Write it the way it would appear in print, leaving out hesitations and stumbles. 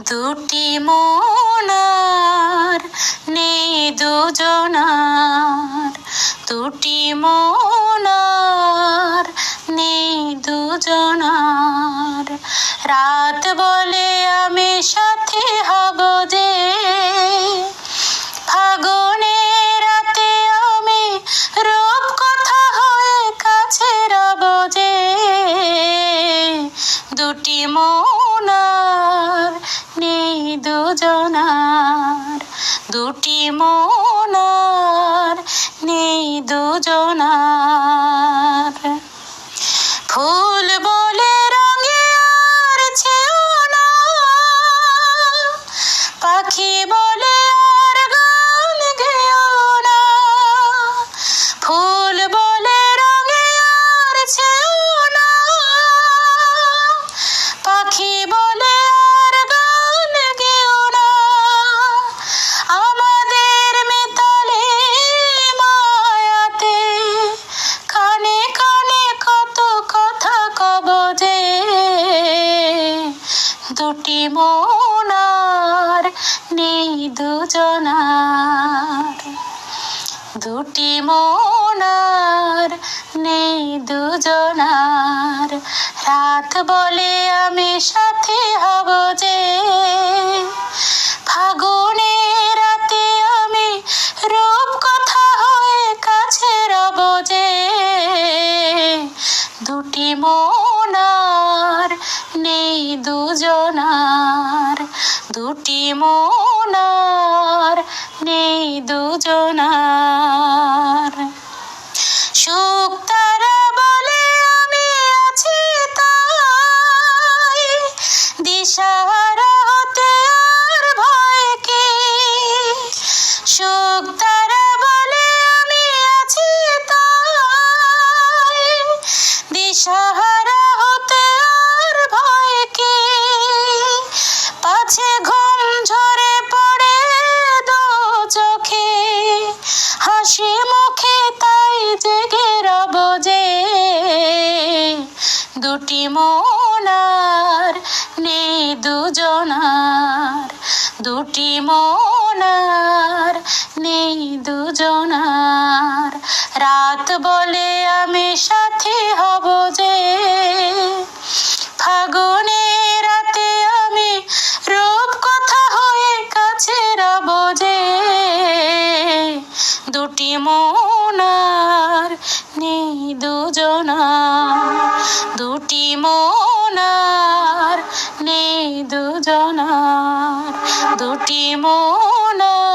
দুটি মনার নেই দুজনার, দুটি মনার নেই দুজনার। রাত বলে আমি সাথী হব যে, ফাগুনের রাতে আমি রূপকথা হয়ে কাছে রব যে। দুটি মনার নেই দুজনার, দুটি মনার নেই দুজনার। ফুল বলে রঙে আর ছেও না, পাখি বলে আর গান গেও না। ফুল বলে রঙে আর ছেও না, পাখি বলে আর গান গেও না। আমাদের মিতালে মায়াতে কানে কানে কত কথা কব যে। দুটি মনার নেই দুজনার, দুটি মনার নেই দুজনার। রাত বলে আমি সাথী হব যে, ফাগুনের রাতে আমি রূপকথা হয়ে কাছে রব যে। দুটি মনার নেই দুজনার, দুটি মনার নেই দুজনার। সুখ তারা বলে আমি আছি তাই, দিশাহারা হতে আর ভয় কি। সুখ তারা বলে আমি আছি তাই, দিশাহারা হতে আর ভয় কি। পাছে ঘুম ঝরে পড়ে দু চোখে, হাসি মুখে তাই জেগে রব যে। দুটি মনার নেই দুজনার, দুটি মনার নেই দুজনার। রাত বলে আমি সাথী হব যে, ফাগুনের রাতে আমি রূপকথা হয়ে কাছে রব যে। দুটি মনার নেই দুজনার, দুটি মনার নেই দুজনার, দুটি মনার